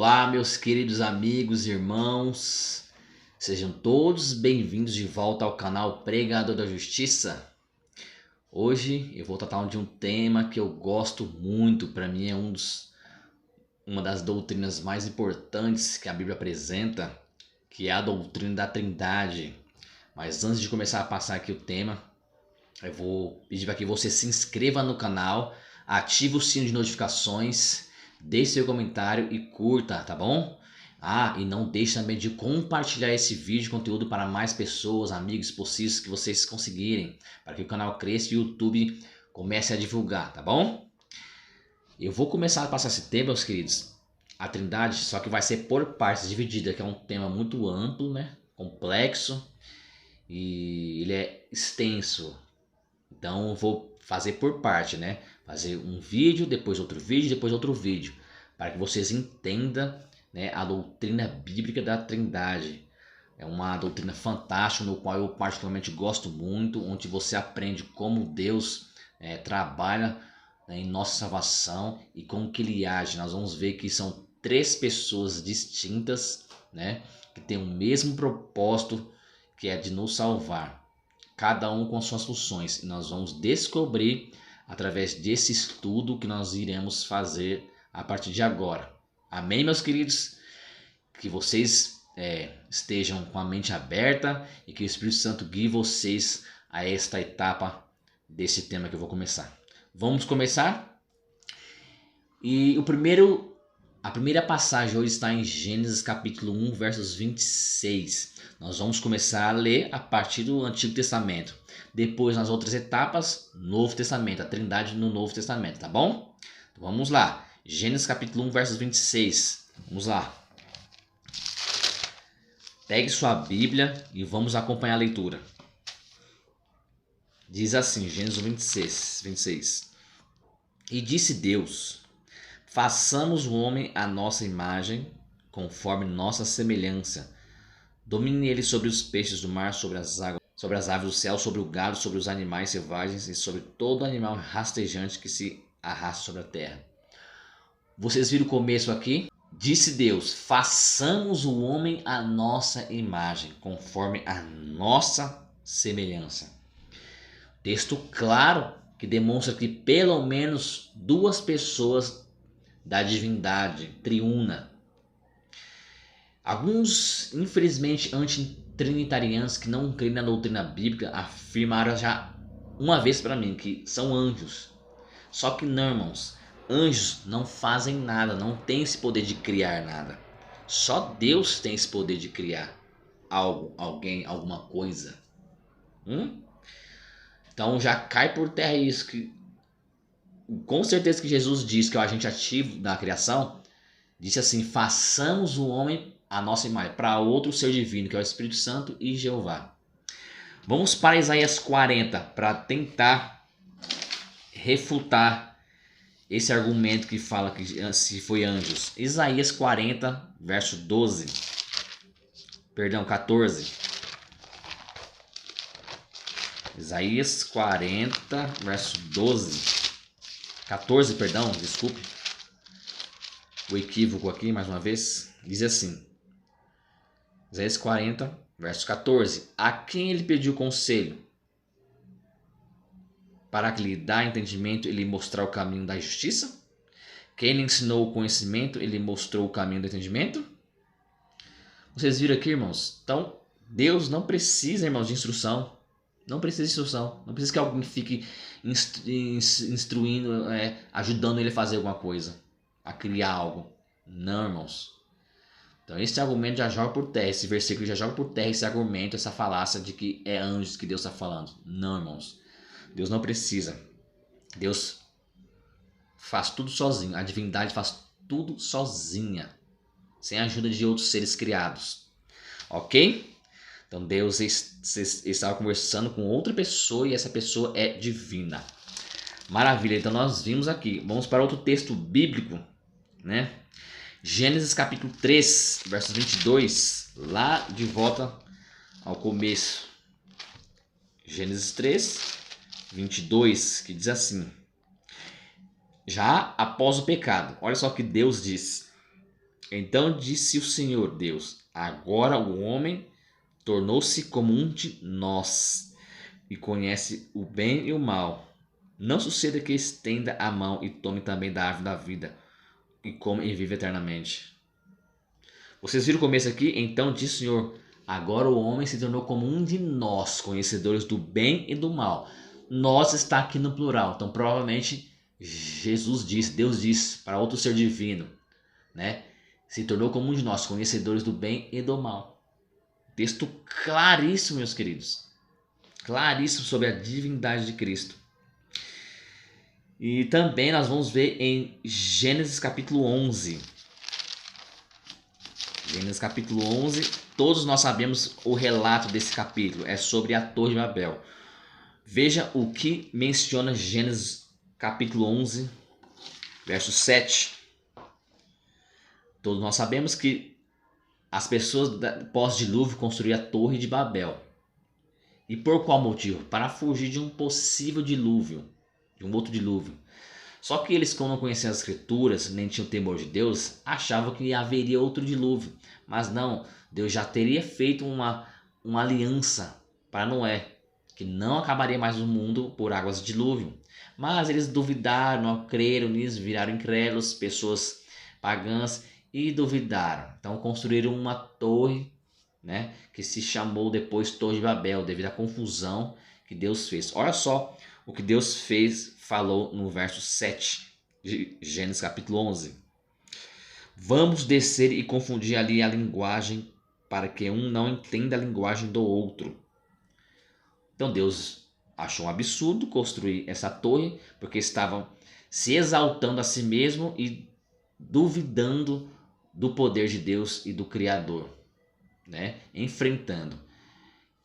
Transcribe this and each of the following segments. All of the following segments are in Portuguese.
Olá, meus queridos amigos e irmãos, sejam todos bem-vindos de volta ao canal Pregador da Justiça. Hoje eu vou tratar de um tema que eu gosto muito, para mim é uma das doutrinas mais importantes que a Bíblia apresenta, que é a doutrina da Trindade. Mas antes de começar a passar aqui o tema, eu vou pedir para que você se inscreva no canal, ative o sino de notificações, deixe seu comentário e curta, tá bom? E não deixe também de compartilhar esse vídeo de conteúdo para mais pessoas, amigos possíveis que vocês conseguirem, para que o canal cresça e o YouTube comece a divulgar, tá bom? Eu vou começar a passar esse tema, meus queridos, a Trindade, só que vai ser por partes, dividida, que é um tema muito amplo, né? Complexo e ele é extenso. Então eu vou fazer por parte, né? Fazer um vídeo, depois outro vídeo, depois outro vídeo, para que vocês entendam, né, a doutrina bíblica da Trindade. É uma doutrina fantástica, no qual eu particularmente gosto muito, onde você aprende como Deus trabalha, né, em nossa salvação e como que Ele age. Nós vamos ver que são três pessoas distintas, né, que têm o mesmo propósito, que é de nos salvar. Cada um com suas funções, e nós vamos descobrir através desse estudo que nós iremos fazer a partir de agora. Amém, meus queridos? Que vocês estejam com a mente aberta e que o Espírito Santo guie vocês a esta etapa desse tema que eu vou começar. Vamos começar? E a primeira passagem hoje está em Gênesis capítulo 1, versos 26. Nós vamos começar a ler a partir do Antigo Testamento. Depois, nas outras etapas, Novo Testamento, a Trindade no Novo Testamento, tá bom? Então, vamos lá. Gênesis capítulo 1, versos 26. Vamos lá. Pegue sua Bíblia e vamos acompanhar a leitura. Diz assim, Gênesis 26. E disse Deus: façamos o homem à nossa imagem, conforme nossa semelhança. Domine ele sobre os peixes do mar, sobre as aves do céu, sobre o gado, sobre os animais selvagens e sobre todo animal rastejante que se arrasta sobre a terra. Vocês viram o começo aqui? Disse Deus: façamos o homem à nossa imagem, conforme a nossa semelhança. Texto claro que demonstra que pelo menos duas pessoas da divindade triuna. Alguns, infelizmente, antitrinitarianos que não creem na doutrina bíblica afirmaram já uma vez para mim que são anjos. Só que não, irmãos, anjos não fazem nada, não tem esse poder de criar nada. Só Deus tem esse poder de criar algo, alguém, alguma coisa. Então já cai por terra isso, que com certeza que Jesus diz que é o agente ativo da criação. Disse assim: façamos o homem à nossa imagem, para outro ser divino, que é o Espírito Santo e Jeová. Vamos para Isaías 40 para tentar refutar esse argumento que fala que se foi anjos. Isaías 40, verso 14. Isaías 40, verso 14, desculpe. O equívoco aqui, mais uma vez, diz assim, Isaías 40, verso 14. A quem ele pediu conselho? Para que lhe dá entendimento e lhe mostrar o caminho da justiça? Quem lhe ensinou o conhecimento e lhe mostrou o caminho do entendimento? Vocês viram aqui, irmãos? Então, Deus não precisa, irmãos, de instrução. Não precisa de instrução. Não precisa que alguém fique instruindo, ajudando ele a fazer alguma coisa, a criar algo. Não, irmãos. Então esse argumento já joga por terra, esse versículo já joga por terra esse argumento, essa falácia de que é anjos que Deus está falando. Não, irmãos. Deus não precisa. Deus faz tudo sozinho. A divindade faz tudo sozinha, sem a ajuda de outros seres criados. Ok? Então Deus estava conversando com outra pessoa e essa pessoa é divina. Maravilha, então nós vimos aqui. Vamos para outro texto bíblico, né? Gênesis capítulo 3, versos 22, lá de volta ao começo. Gênesis 3, 22, que diz assim: já após o pecado, olha só o que Deus diz: Então disse o Senhor Deus: agora o homem tornou-se como um de nós e conhece o bem e o mal. Não suceda que estenda a mão e tome também da árvore da vida e come e vive eternamente. Vocês viram o começo aqui? Então disse o Senhor: agora o homem se tornou como um de nós, conhecedores do bem e do mal. Nós está aqui no plural. Então provavelmente Jesus disse, Deus disse para outro ser divino, né? Se tornou como um de nós, conhecedores do bem e do mal. Texto claríssimo, meus queridos. Claríssimo sobre a divindade de Cristo. E também nós vamos ver em Gênesis capítulo 11. Gênesis capítulo 11, todos nós sabemos o relato desse capítulo, é sobre a Torre de Babel. Veja o que menciona Gênesis capítulo 11, verso 7. Todos nós sabemos que as pessoas pós-dilúvio construíram a Torre de Babel. E por qual motivo? Para fugir de um possível dilúvio, de um outro dilúvio. Só que eles, como não conheciam as escrituras, nem tinham temor de Deus, achavam que haveria outro dilúvio. Mas não, Deus já teria feito uma aliança para Noé, que não acabaria mais o mundo por águas de dilúvio. Mas eles duvidaram, não creram nisso, viraram incrédulos, pessoas pagãs, e duvidaram. Então construíram uma torre, né, que se chamou depois Torre de Babel, devido à confusão que Deus fez. Olha só o que Deus fez, falou no verso 7 de Gênesis capítulo 11. Vamos descer e confundir ali a linguagem, para que um não entenda a linguagem do outro. Então Deus achou um absurdo construir essa torre, porque estavam se exaltando a si mesmo e duvidando do poder de Deus e do Criador, né? Enfrentando.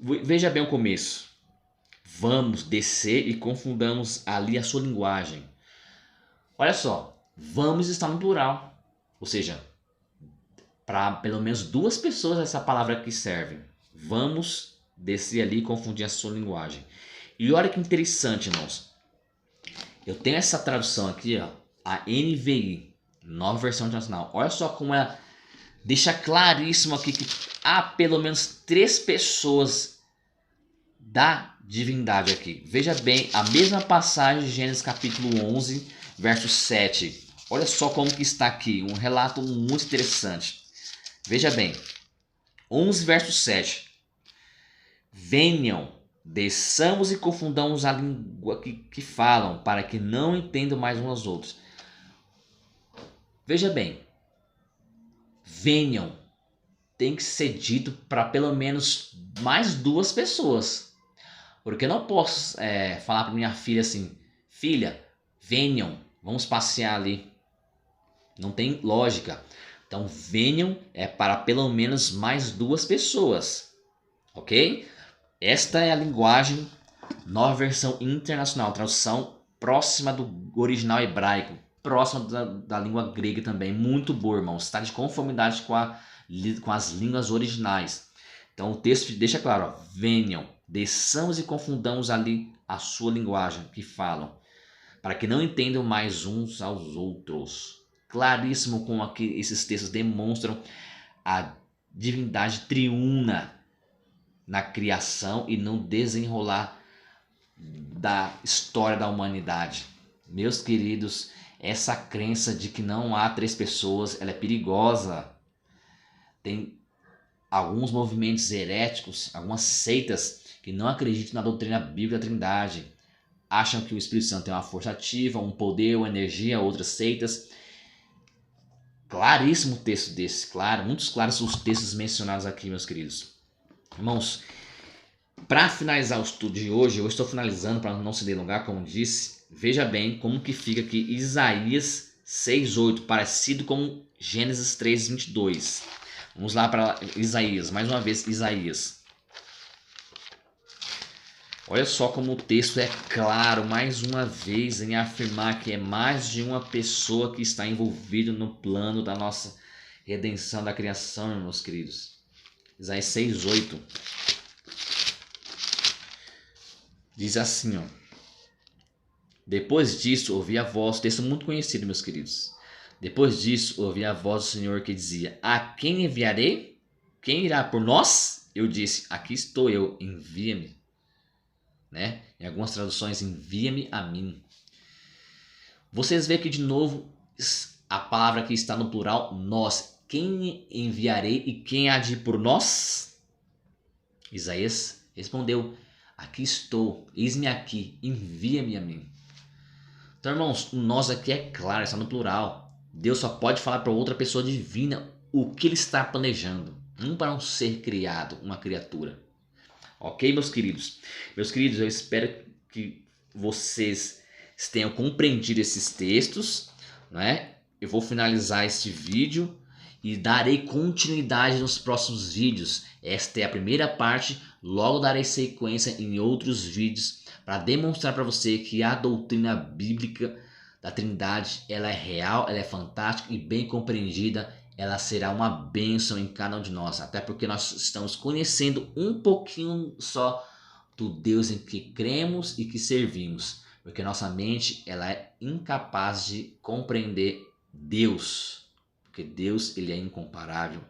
Veja bem o começo. Vamos descer e confundamos ali a sua linguagem. Olha só, vamos está no plural. Ou seja, para pelo menos duas pessoas essa palavra aqui serve. Vamos descer ali e confundir a sua linguagem. E olha que interessante, irmãos. Eu tenho essa tradução aqui, ó, a NVI, Nova Versão Internacional. Olha só como ela deixa claríssimo aqui que há pelo menos 3 pessoas da divindade aqui. Veja bem, a mesma passagem de Gênesis capítulo 11, verso 7. Olha só como que está aqui, um relato muito interessante. Veja bem, 11 verso 7. Venham, desçamos e confundamos a língua que falam, para que não entendam mais uns aos outros. Veja bem, venham, tem que ser dito para pelo menos mais 2 pessoas. Porque eu não posso falar para minha filha assim, filha, venham, vamos passear ali. Não tem lógica. Então venham é para pelo menos mais 2 pessoas. Ok? Esta é a linguagem Nova Versão Internacional, tradução próxima do original hebraico, próxima da língua grega também. Muito boa, irmãos. Está de conformidade com as línguas originais. Então o texto deixa claro, ó, venham, desçamos e confundamos ali a sua linguagem que falam, para que não entendam mais uns aos outros. Claríssimo como aqui esses textos demonstram a divindade triuna na criação e no desenrolar da história da humanidade. Meus queridos, essa crença de que não há 3 pessoas, ela é perigosa. Tem alguns movimentos heréticos, algumas seitas que não acreditam na doutrina bíblica da Trindade. Acham que o Espírito Santo tem uma força ativa, um poder, uma energia, outras seitas. Claríssimo o texto desse, claro, muitos claros os textos mencionados aqui, meus queridos. Irmãos, para finalizar o estudo de hoje, eu estou finalizando para não se delongar, como disse. Veja bem como que fica aqui Isaías 6:8, parecido com Gênesis 3:22. Vamos lá para Isaías, mais uma vez Isaías. Olha só como o texto é claro, mais uma vez, em afirmar que é mais de uma pessoa que está envolvida no plano da nossa redenção, da criação, meus queridos. Isaías 6:8. Diz assim, ó. Depois disso, ouvi a voz, texto muito conhecido, meus queridos. Depois disso, ouvi a voz do Senhor que dizia: A quem enviarei? Quem irá por nós? Eu disse: Aqui estou eu, envia-me. Né? Em algumas traduções, envia-me a mim. Vocês veem que de novo a palavra que está no plural, nós. Quem enviarei e quem há de ir por nós? Isaías respondeu: Aqui estou, eis-me aqui, envia-me a mim. Então, irmãos, o nós aqui é claro, está no plural. Deus só pode falar para outra pessoa divina o que ele está planejando, não para um ser criado, uma criatura. Ok, meus queridos? Meus queridos, eu espero que vocês tenham compreendido esses textos, né? Eu vou finalizar este vídeo e darei continuidade nos próximos vídeos. Esta é a primeira parte, logo darei sequência em outros vídeos para demonstrar para você que a doutrina bíblica da Trindade, ela é real, ela é fantástica e bem compreendida, ela será uma bênção em cada um de nós, até porque nós estamos conhecendo um pouquinho só do Deus em que cremos e que servimos, porque nossa mente ela é incapaz de compreender Deus, porque Deus ele é incomparável.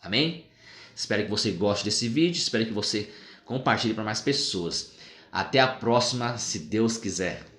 Amém? Espero que você goste desse vídeo, espero que você compartilhe para mais pessoas. Até a próxima, se Deus quiser.